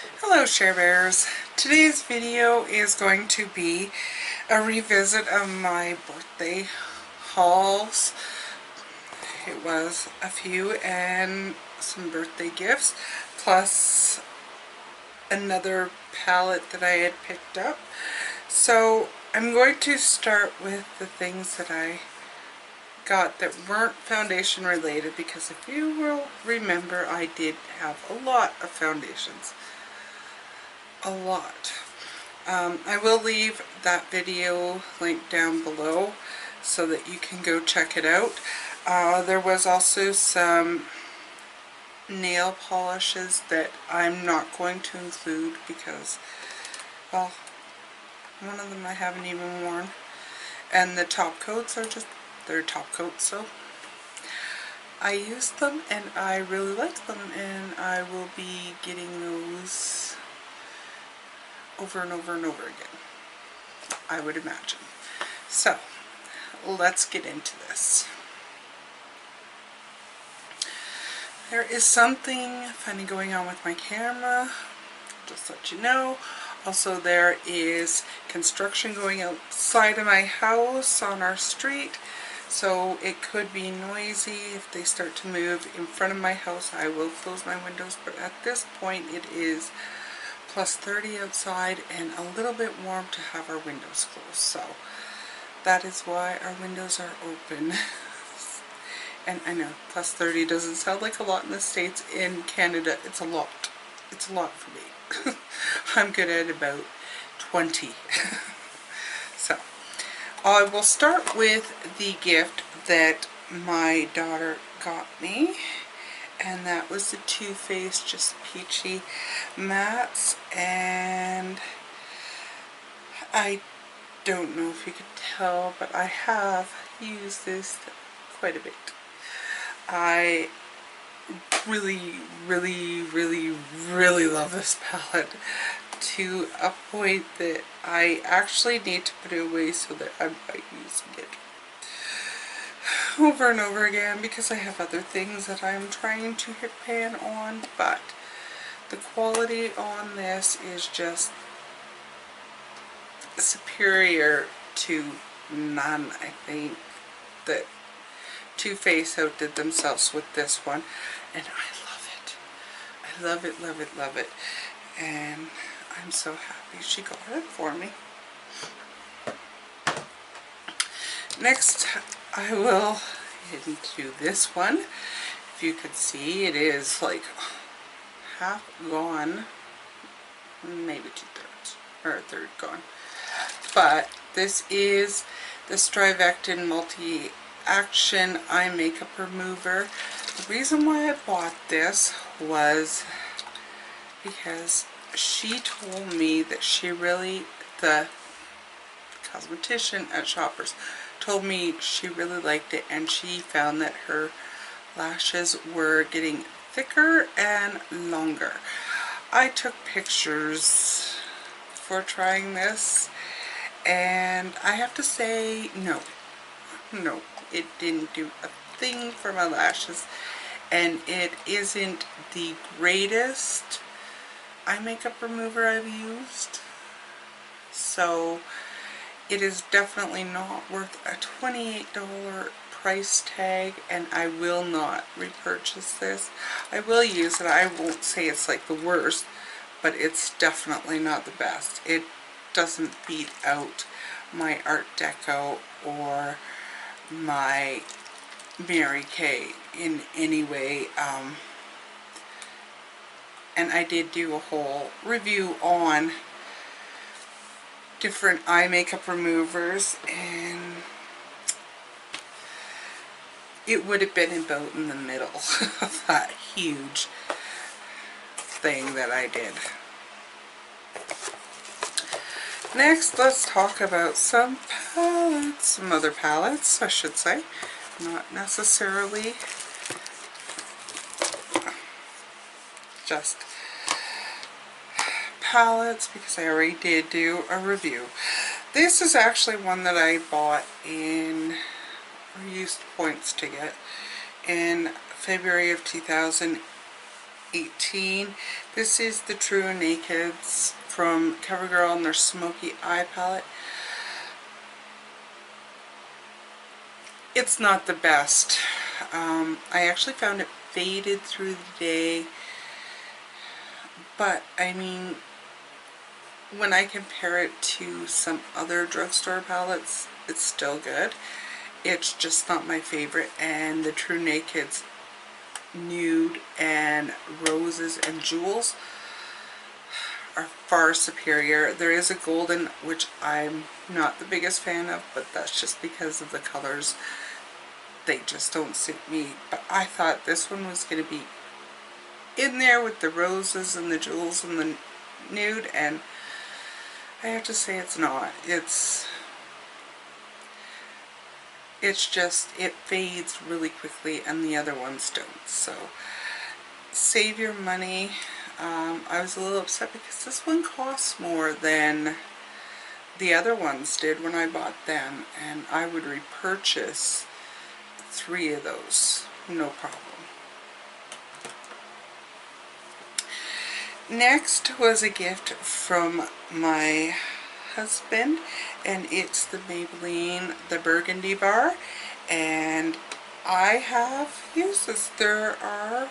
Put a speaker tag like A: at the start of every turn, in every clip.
A: Hello Share Bears. Today's video is going to be a revisit of my birthday hauls. It was a few and some birthday gifts, plus another palette that I had picked up. So I'm going to start with the things that I got that weren't foundation related, because if you will remember, I did have a lot of foundations. A lot. I will leave that video link down below so that you can go check it out. There was also some nail polishes that I'm not going to include because, well, one of them I haven't even worn. And the top coats are just, they're top coats, so I used them and I really like them, and I will be getting those over and over and over again, I would imagine. So let's get into this. There is something funny going on with my camera, just to let you know. Also, there is construction going outside of my house on our street, so it could be noisy. If they start to move in front of my house, I will close my windows, but at this point it is plus 30 outside and a little bit warm to have our windows closed, so that is why our windows are open. And I know plus 30 doesn't sound like a lot in the States. In Canada it's a lot. It's a lot for me. I'm good at about 20. So I will start with the gift that my daughter got me, and that was the Too Faced Just Peachy mattes, and I don't know if you could tell, but I have used this quite a bit. I really love this palette to a point that I actually need to put it away so that I'm not using it over and over again, because I have other things that I'm trying to hit pan on, but the quality on this is just superior to none. I think that Too Faced outdid themselves with this one, and I love it. I love it, love it, love it, and I'm so happy she got it for me. Next, I will head into this one. If you could see, it is like half gone, maybe 2/3 or a third gone. But this is the Strivectin Multi-Action Eye Makeup Remover. The reason why I bought this was because she told me that she really, the cosmetician at Shoppers, told me she really liked it, and she found that her lashes were getting thicker and longer. I took pictures before trying this, and I have to say no, it didn't do a thing for my lashes, and it isn't the greatest eye makeup remover I've used, so it is definitely not worth a $28 price tag, and I will not repurchase this. I will use it. I won't say it's like the worst, but it's definitely not the best. It doesn't beat out my Art Deco or my Mary Kay in any way. And I did do a whole review on different eye makeup removers, and it would have been about in the middle of that huge thing that I did. Next, let's talk about some palettes, some other palettes, I should say, not necessarily just palettes, because I already did do a review. This is actually one that I bought in, or used points to get, in February of 2018. 18. This is the True Nakeds from CoverGirl and their Smoky Eye Palette. It's not the best. I actually found it faded through the day, but I mean, when I compare it to some other drugstore palettes, it's still good. It's just not my favorite, and the True Nakeds Nude and Roses and Jewels are far superior. There is a golden, which I'm not the biggest fan of, but that's just because of the colors. They just don't suit me. But I thought this one was going to be in there with the roses and the jewels and the nude, and I have to say it's not. It's just, it fades really quickly and the other ones don't. So save your money. I was a little upset because this one costs more than the other ones did when I bought them, and I would repurchase 3 of those, no problem. Next was a gift from my husband, and it's the Maybelline the Burgundy Bar, and I have used this. There are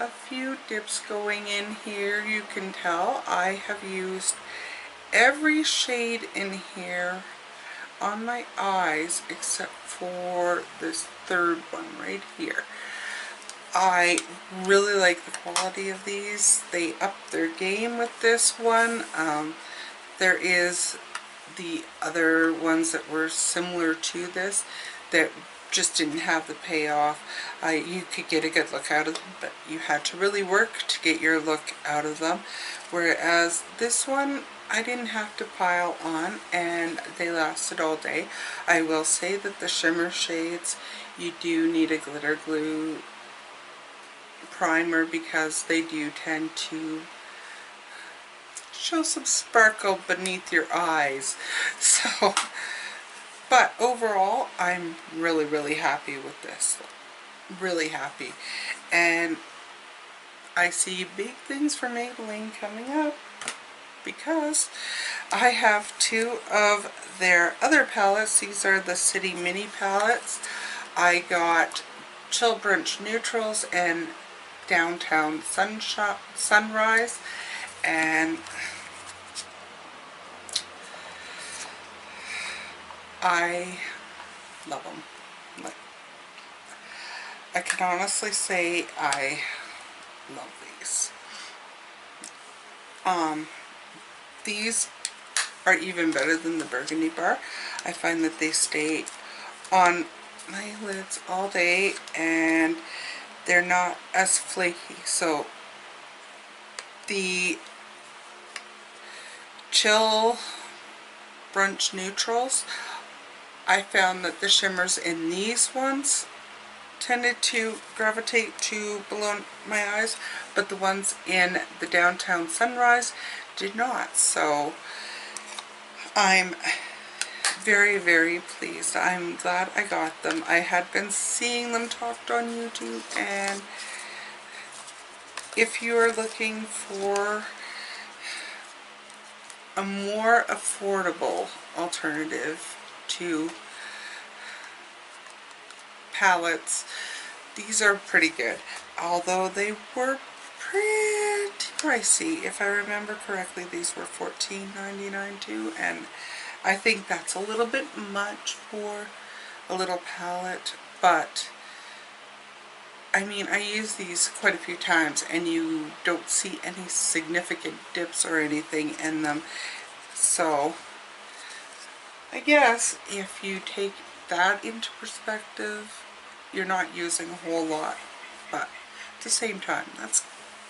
A: a few dips going in here, you can tell. I have used every shade in here on my eyes except for this third one right here. I really like the quality of these. They upped their game with this one. There is the other ones that were similar to this that just didn't have the payoff. You could get a good look out of them, but you had to really work to get your look out of them. Whereas this one, I didn't have to pile on, and they lasted all day. I will say that the shimmer shades, you do need a glitter glue primer because they do tend to show some sparkle beneath your eyes. So, but overall, I'm really happy with this. Really happy. And I see big things for Maybelline coming up, because I have 2 of their other palettes. These are the City Mini palettes. I got Chill Brunch Neutrals and Downtown Sunrise, and I love them. I can honestly say I love these. These are even better than the Burgundy Bar. I find that they stay on my lids all day and they're not as flaky. So the Chill Brunch Neutrals, I found that the shimmers in these ones tended to gravitate to below my eyes, but the ones in the Downtown Sunrise did not. So I'm very pleased. I'm glad I got them. I had been seeing them talked on YouTube, and if you are looking for a more affordable alternative to palettes, these are pretty good. Although they were pretty pricey. If I remember correctly, these were $14.99 too, and I think that's a little bit much for a little palette, but I mean, I use these quite a few times and you don't see any significant dips or anything in them. So I guess if you take that into perspective, you're not using a whole lot, but at the same time, that's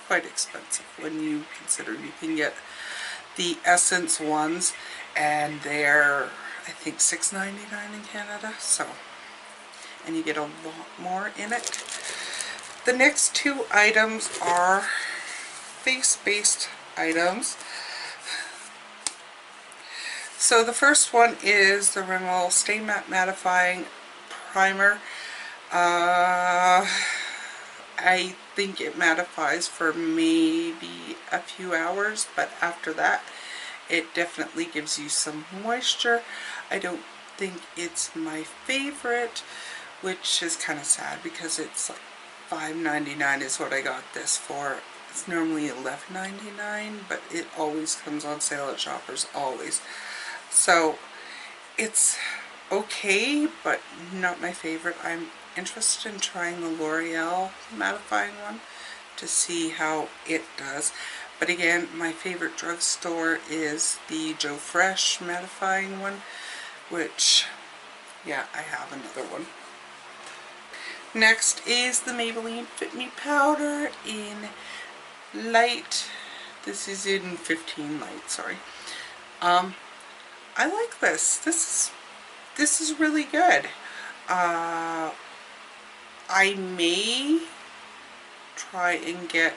A: quite expensive when you consider you can get the Essence ones, and they're, I think, $6.99 in Canada, so, and you get a lot more in it. The next 2 items are face-based items. So the first one is the Rimmel Stay Matte Mattifying Primer. I think it mattifies for maybe a few hours, but after that it definitely gives you some moisture. I don't think it's my favorite, which is kind of sad because it's like $5.99 is what I got this for. It's normally $11.99, but it always comes on sale at Shoppers, always. So it's okay, but not my favorite. I'm interested in trying the L'Oreal mattifying one to see how it does. But again, my favorite drugstore is the Joe Fresh mattifying one, which, yeah, I have another one. Next is the Maybelline Fit Me powder in light. This is in 15 light, sorry. I like this. This is really good. I may try and get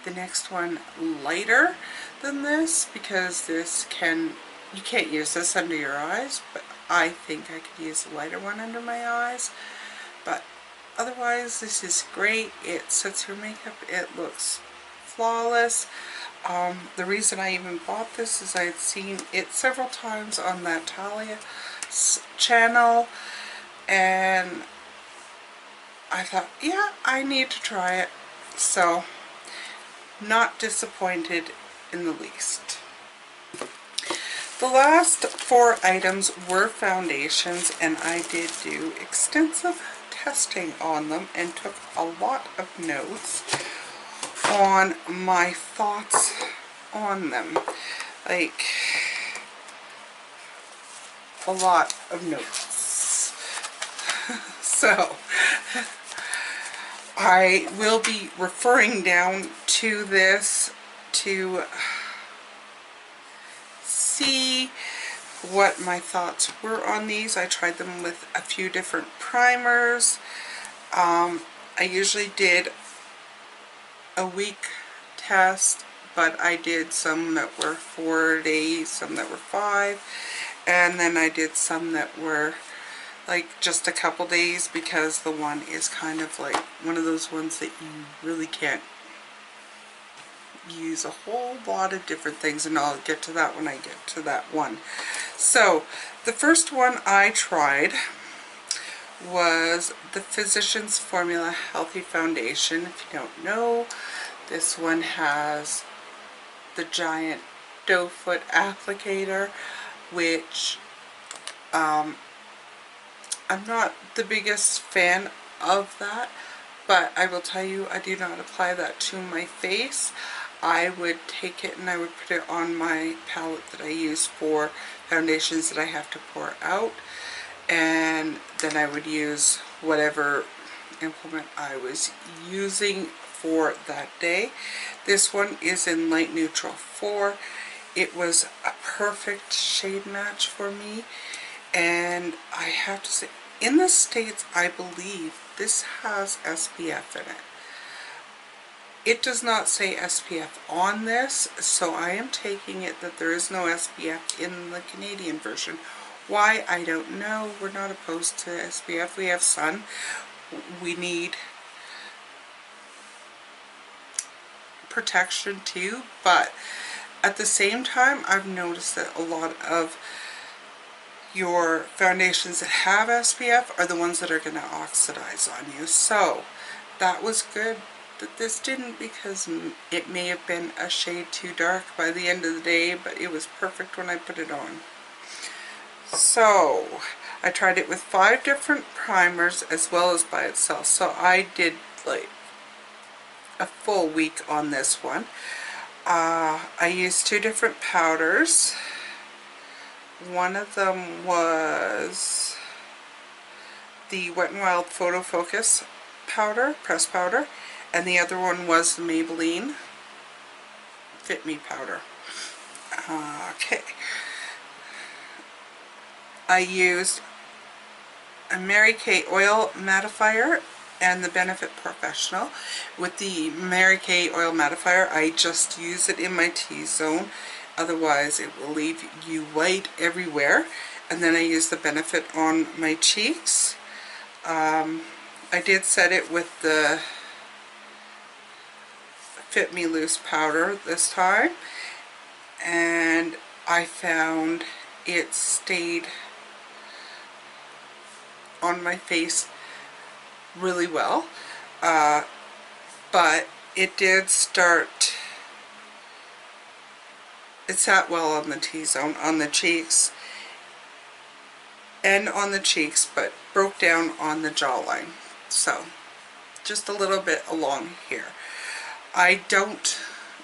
A: the next one lighter than this, because this you can't use this under your eyes, but I think I could use a lighter one under my eyes. But otherwise, this is great. It sets your makeup. It looks flawless. The reason I even bought this is I had seen it several times on that Talia channel, and I thought, yeah, I need to try it. So, not disappointed in the least. The last 4 items were foundations, and I did do extensive testing on them and took a lot of notes on my thoughts on them. Like, a lot of notes. So, I will be referring down to this to see what my thoughts were on these. I tried them with a few different primers. I usually did a week test, but I did some that were 4 days, some that were 5, and then I did some that were like just a couple days, because the one is kind of like one of those ones that you really can't use a whole lot of different things, and I'll get to that when I get to that one. So the first one I tried was the Physicians Formula Healthy Foundation. If you don't know, this one has the giant doe foot applicator, which I'm not the biggest fan of that, but I will tell you, I do not apply that to my face. I would take it and I would put it on my palette that I use for foundations that I have to pour out, and then I would use whatever implement I was using for that day. This one is in Light Neutral 4. It was a perfect shade match for me, and I have to say, in the States, I believe this has SPF in it. It does not say SPF on this, so I am taking it that there is no SPF in the Canadian version. Why, I don't know. We're not opposed to SPF. We have sun. We need protection too, but at the same time, I've noticed that a lot of your foundations that have SPF are the ones that are going to oxidize on you. So that was good that this didn't, because it may have been a shade too dark by the end of the day, but it was perfect when I put it on. So I tried it with 5 different primers as well as by itself. So I did like a full week on this one. I used 2 different powders. One of them was the Wet n Wild Photo Focus powder, press powder, and the other one was the Maybelline Fit Me powder. Okay. I used a Mary Kay Oil Mattifier and the Benefit Professional. With the Mary Kay Oil Mattifier, I just use it in my T-zone. Otherwise, it will leave you white everywhere. And then I use the Benefit on my cheeks. I did set it with the Fit Me loose powder this time, and I found it stayed on my face really well, but it did start, it sat well on the T-zone, on the cheeks, and on the cheeks, but broke down on the jawline. So just a little bit along here. I don't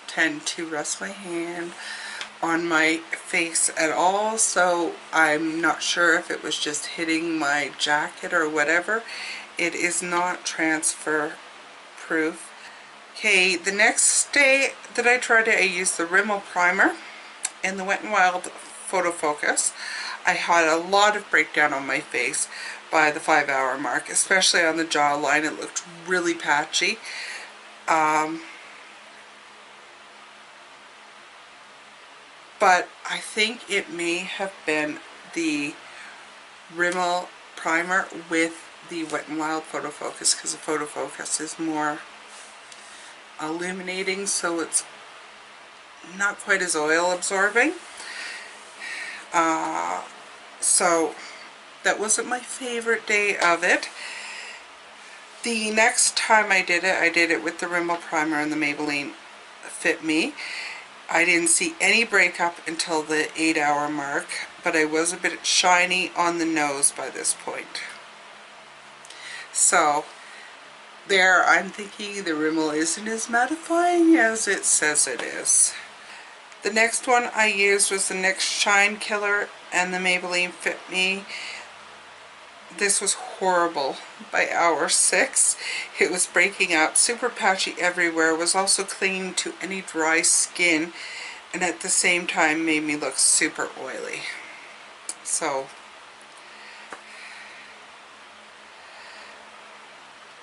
A: tend to rest my hand on my face at all, so I'm not sure if it was just hitting my jacket or whatever. It is not transfer proof. Okay, the next day that I tried it, I used the Rimmel primer and the Wet n Wild Photo Focus. I had a lot of breakdown on my face by the 5-hour mark, especially on the jawline. It looked really patchy. But I think it may have been the Rimmel primer with the Wet n Wild Photo Focus, because the Photo Focus is more illuminating, so it's not quite as oil absorbing. So that wasn't my favorite day of it. The next time I did it with the Rimmel primer and the Maybelline Fit Me. I didn't see any breakup until the 8-hour mark, but I was a bit shiny on the nose by this point. So there, I'm thinking the Rimmel isn't as mattifying as it says it is. The next one I used was the NYX Shine Killer and the Maybelline Fit Me. This was horrible by hour 6. It was breaking up, super patchy everywhere, was also clinging to any dry skin, and at the same time made me look super oily. So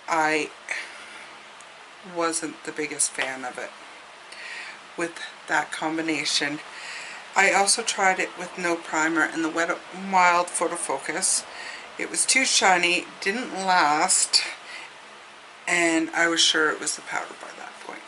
A: I wasn't the biggest fan of it with that combination. I also tried it with no primer and the Wet n Wild Photo Focus. It was too shiny, didn't last, and I was sure it was the powder by that point.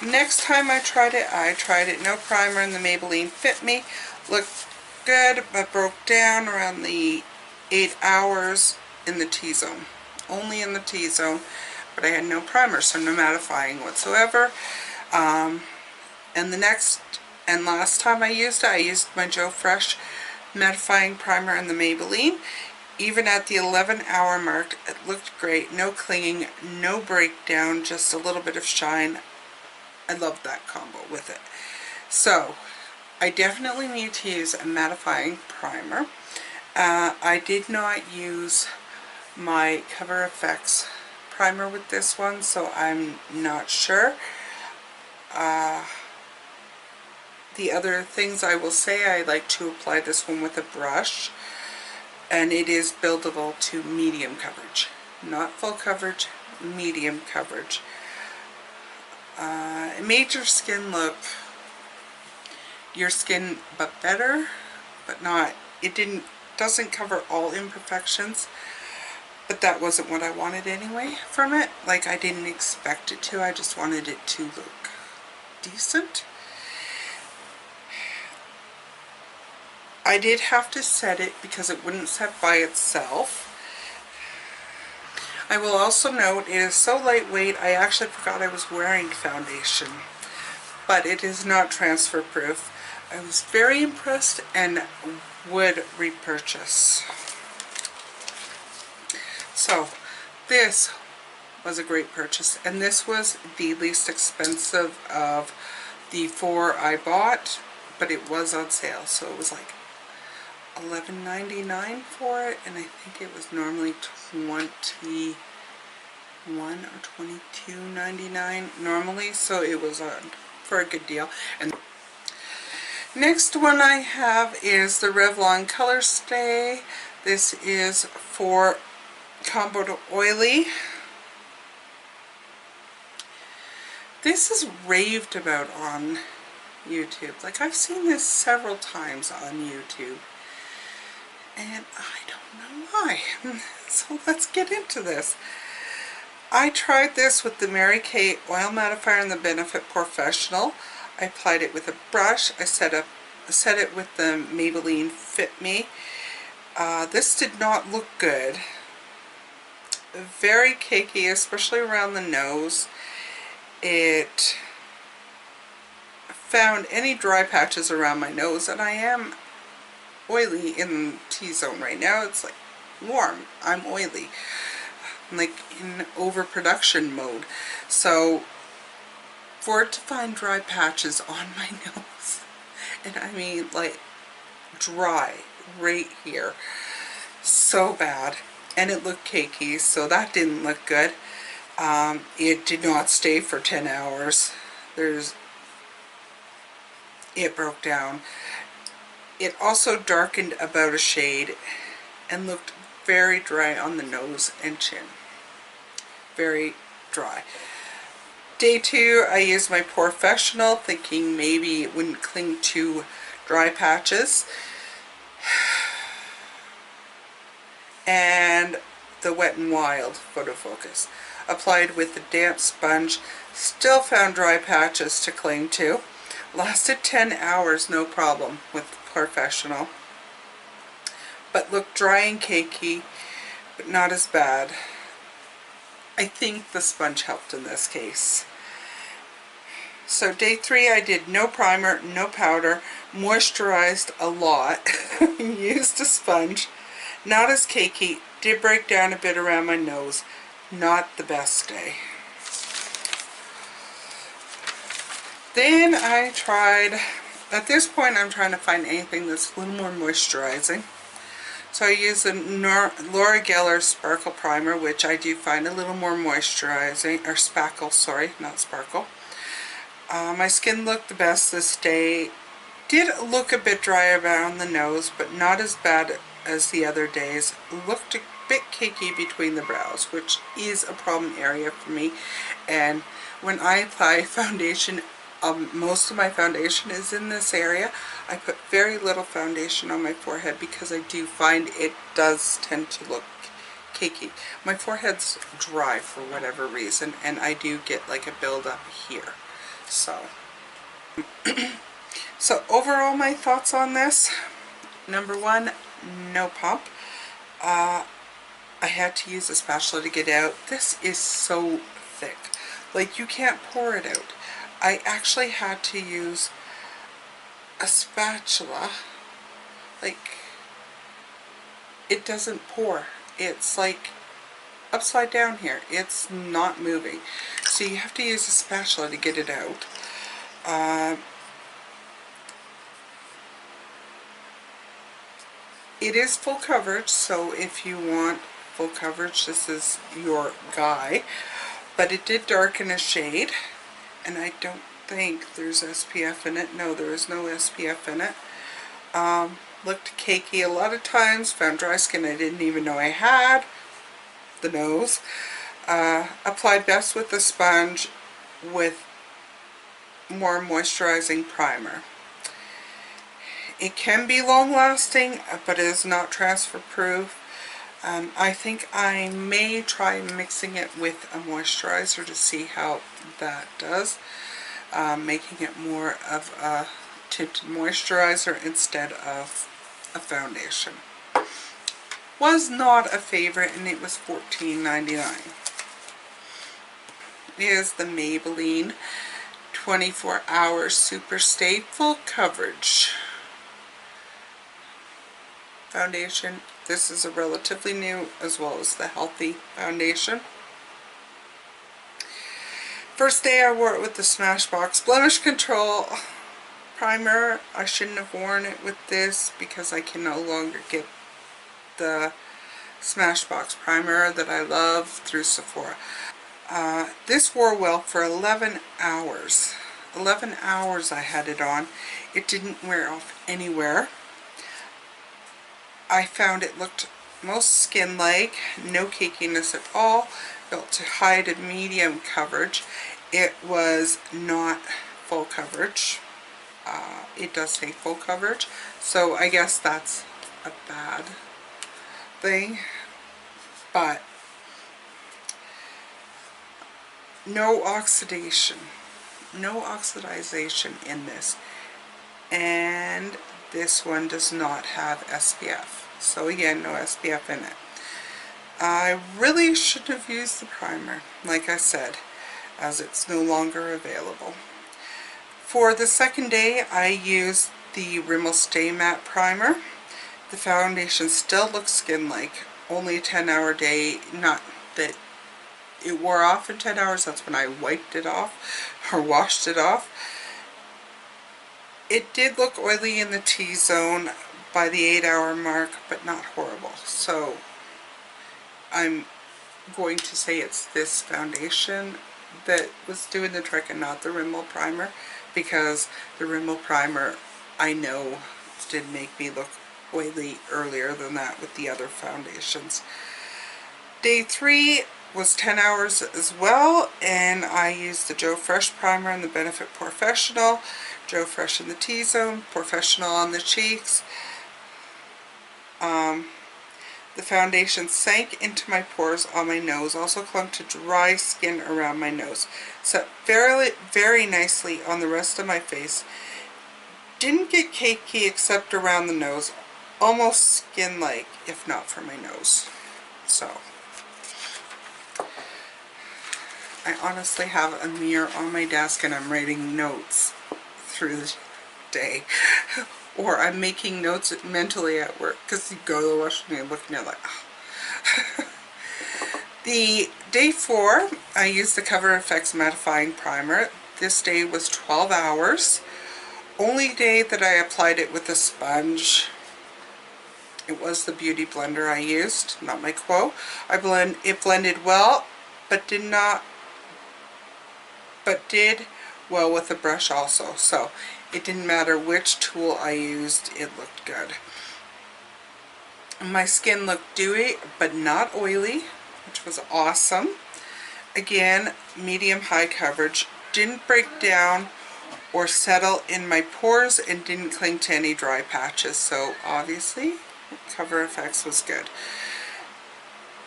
A: Next time I tried it no primer in the Maybelline Fit Me. Looked good, but broke down around the 8 hours in the T-zone. Only in the T-zone, but I had no primer, so no mattifying whatsoever. And the next and last time I used my Joe Fresh mattifying primer in the Maybelline. Even at the 11-hour mark, it looked great. No clinging, no breakdown, just a little bit of shine. I loved that combo with it. So I definitely need to use a mattifying primer. I did not use my Cover FX primer with this one, so I'm not sure. The other things I will say, I like to apply this one with a brush, and it is buildable to medium coverage. Not full coverage, medium coverage. It made your skin look your skin but better, but not, doesn't cover all imperfections, but that wasn't what I wanted anyway from it. Like, I didn't expect it to, I just wanted it to look decent. I did have to set it because it wouldn't set by itself. I will also note it is so lightweight, I actually forgot I was wearing foundation, but it is not transfer proof. I was very impressed and would repurchase. So this was a great purchase, and this was the least expensive of the 4 I bought, but it was on sale, so it was like $11.99 for it, and I think it was normally $21 or $22.99 normally, so it was for a good deal. And next one I have is the Revlon Color Stay. This is for combo to oily. This is raved about on YouTube. Like, I've seen this several times on YouTube, and I don't know why. So let's get into this. I tried this with the Mary Kay Oil Mattifier in the Benefit Professional. I applied it with a brush. I set it with the Maybelline Fit Me. This did not look good. Very cakey, especially around the nose. It found any dry patches around my nose, and I am oily in T-zone right now. It's like warm. I'm oily. I'm like in overproduction mode. So for it to find dry patches on my nose, and I mean like dry right here, so bad, and it looked cakey, so that didn't look good. It did not stay for 10 hours. It broke down. It also darkened about a shade and looked very dry on the nose and chin. Very dry. Day 2, I used my Professional, thinking maybe it wouldn't cling to dry patches. And the Wet n Wild Photo Focus. Applied with the damp sponge, still found dry patches to cling to. Lasted 10 hours, no problem with Professional. But looked dry and cakey, but not as bad. I think the sponge helped in this case. So day 3, I did no primer, no powder, moisturized a lot, used a sponge, not as cakey, did break down a bit around my nose, not the best day. Then I tried, at this point I'm trying to find anything that's a little more moisturizing. So I used the Laura Geller Sparkle Primer, which I do find a little more moisturizing, or spackle, sorry, not sparkle. My skin looked the best this day. Did look a bit dry around the nose, but not as bad as the other days. Looked a bit cakey between the brows, which is a problem area for me. And when I apply foundation, most of my foundation is in this area. I put very little foundation on my forehead because I do find it does tend to look cakey. My forehead's dry for whatever reason, and I do get like a buildup here. So overall, my thoughts on this: number 1, no pump. I had to use a spatula to get out. This is so thick, like you can't pour it out. I actually had to use a spatula. Like, it doesn't pour. It's like upside down here. It's not moving. So you have to use a spatula to get it out. It is full coverage, so if you want full coverage, this is your guy. But it did darken a shade, and I don't think there's SPF in it. No, there is no SPF in it. Looked cakey a lot of times. Found dry skin I didn't even know I had. The nose. Applied best with the sponge with more moisturizing primer. It can be long lasting, but it is not transfer proof. I think I may try mixing it with a moisturizer to see how that does. Making it more of a tinted moisturizer instead of a foundation. Was not a favorite, and it was $14.99. Is the Maybelline 24 Hour Super Stay Full Coverage Foundation. This is a relatively new, as well as the Healthy Foundation. First day I wore it with the Smashbox Blemish Control Primer. I shouldn't have worn it with this because I can no longer get the Smashbox Primer that I love through Sephora. This wore well for 11 hours. 11 hours I had it on. It didn't wear off anywhere. I found it looked most skin-like, no cakiness at all. Built to high to medium coverage. It was not full coverage. It does say full coverage, so I guess that's a bad thing. But no oxidation, no oxidization in this. And this one does not have SPF. So again, no SPF in it. I really shouldn't have used the primer, like I said, as it's no longer available. For the second day, I used the Rimmel Stay Matte Primer. The foundation still looks skin-like, only a 10-hour day, not that it wore off in 10 hours, that's when I wiped it off, or washed it off. It did look oily in the T-zone by the 8-hour mark, but not horrible. So I'm going to say it's this foundation that was doing the trick and not the Rimmel primer, because the Rimmel primer I know did make me look oily earlier than that with the other foundations. Day 3 was 10 hours as well, and I used the Joe Fresh primer and the Benefit Professional. Joe Fresh in the T-zone, Professional on the cheeks. The foundation sank into my pores on my nose, also clung to dry skin around my nose. Set very nicely on the rest of my face. Didn't get cakey except around the nose. Almost skin-like, if not for my nose. So, I honestly have a mirror on my desk and I'm writing notes through the day. Or I'm making notes mentally at work, because you go to the washroom and you're looking at it like, oh. The day 4, I used the Cover FX Mattifying Primer. This day was 12 hours. Only day that I applied it with a sponge. It was the Beauty Blender I used, not my Quo. It blended well, but did well with the brush also. So it didn't matter which tool I used, it looked good. My skin looked dewy, but not oily, which was awesome. Again, medium-high coverage. Didn't break down or settle in my pores and didn't cling to any dry patches. So obviously, Cover FX was good.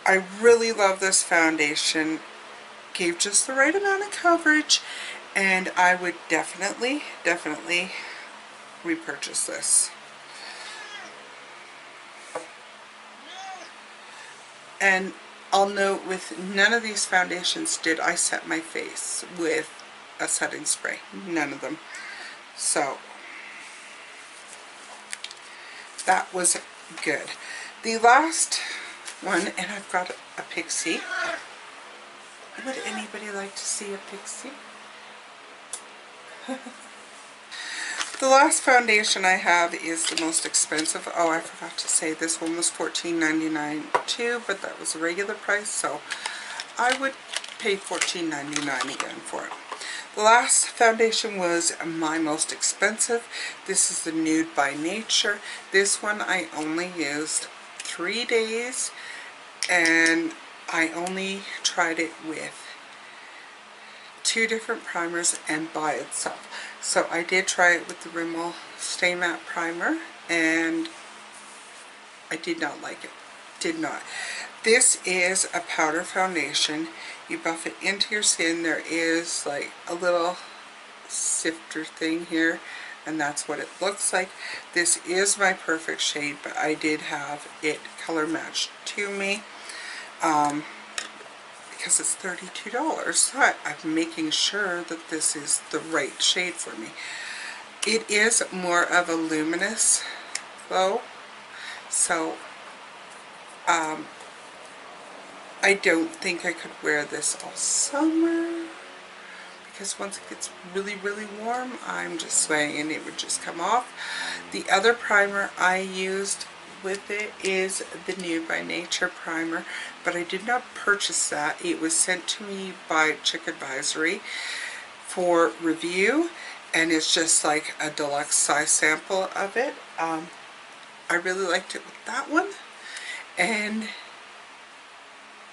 A: I really love this foundation. Gave just the right amount of coverage, and I would definitely repurchase this. And I'll note, with none of these foundations did I set my face with a setting spray. None of them. So that was good. The last one, and I've got a pixie. Would anybody like to see a pixie? The last foundation I have is the most expensive. Oh, I forgot to say this one was $14.99 too, but that was a regular price, so I would pay $14.99 again for it. The last foundation was my most expensive. This is the Nude by Nature. This one I only used 3 days, and I only tried it with 2 different primers and by itself. So I did try it with the Rimmel Stay Matte Primer, and I did not like it. Did not. This is a powder foundation. You buff it into your skin. There is like a little sifter thing here, and that's what it looks like. This is my perfect shade, but I did have it color matched to me. Because it's $32, so I'm making sure that this is the right shade for me. It is more of a luminous glow, so I don't think I could wear this all summer, because once it gets really warm, I'm just sweating and it would just come off. The other primer I used with it is the Nude by Nature primer, but I did not purchase that. It was sent to me by Chick Advisory for review, and it's just like a deluxe size sample of it. I really liked it with that one, and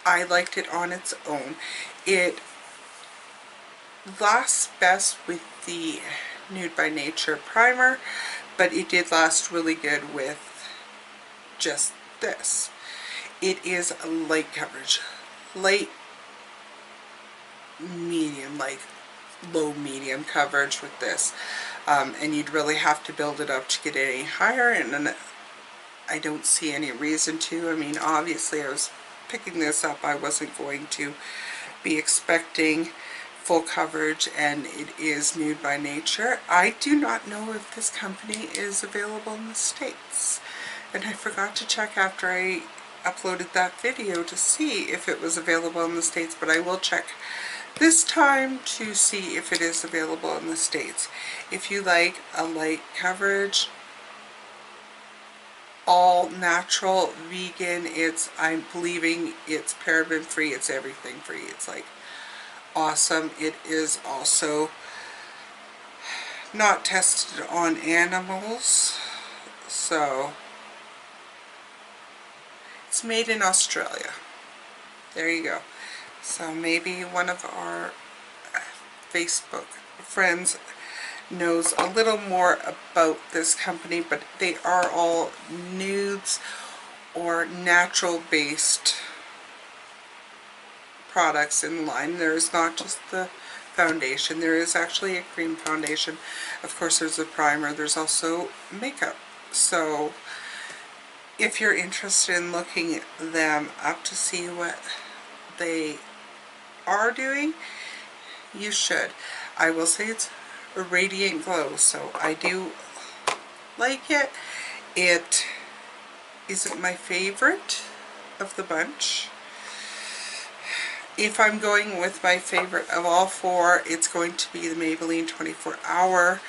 A: I liked it on its own. It lasts best with the Nude by Nature primer, but it did last really good with just this. It is a light coverage. Light medium, like low medium coverage with this. And you'd really have to build it up to get any higher, and I don't see any reason to. I mean, obviously I was picking this up, I wasn't going to be expecting full coverage, and it is Nude by Nature. I do not know if this company is available in the States, and I forgot to check after I uploaded that video to see if it was available in the States, but I will check this time to see if it is available in the States. If you like a light coverage, all natural, vegan, I'm believing it's paraben free, it's everything free, it's like awesome. It is also not tested on animals, so it's made in Australia. There you go. So maybe one of our Facebook friends knows a little more about this company, but they are all nudes or natural based products in line. There's not just the foundation, there is actually a cream foundation. Of course there's a primer, there's also makeup. So if you're interested in looking them up to see what they are doing, you should. I will say it's a radiant glow, so I do like it. It isn't my favorite of the bunch. If I'm going with my favorite of all four, it's going to be the Maybelline 24 Hour,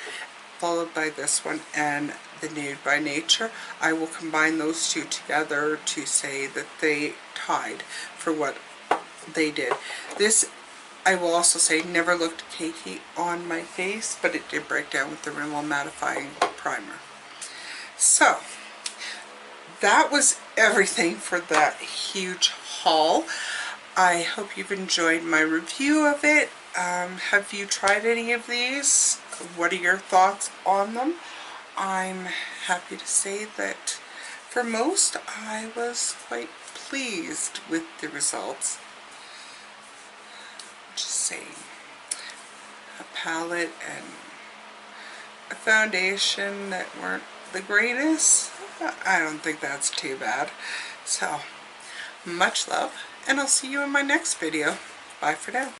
A: followed by this one and the Nude by Nature. I will combine those two together to say that they tied for what they did. This, I will also say, never looked cakey on my face, but it did break down with the Rimmel Mattifying primer. So that was everything for that huge haul. I hope you've enjoyed my review of it. Have you tried any of these? What are your thoughts on them? I'm happy to say that for most I was quite pleased with the results. Just saying, a palette and a foundation that weren't the greatest, I don't think that's too bad. So much love, and I'll see you in my next video. Bye for now.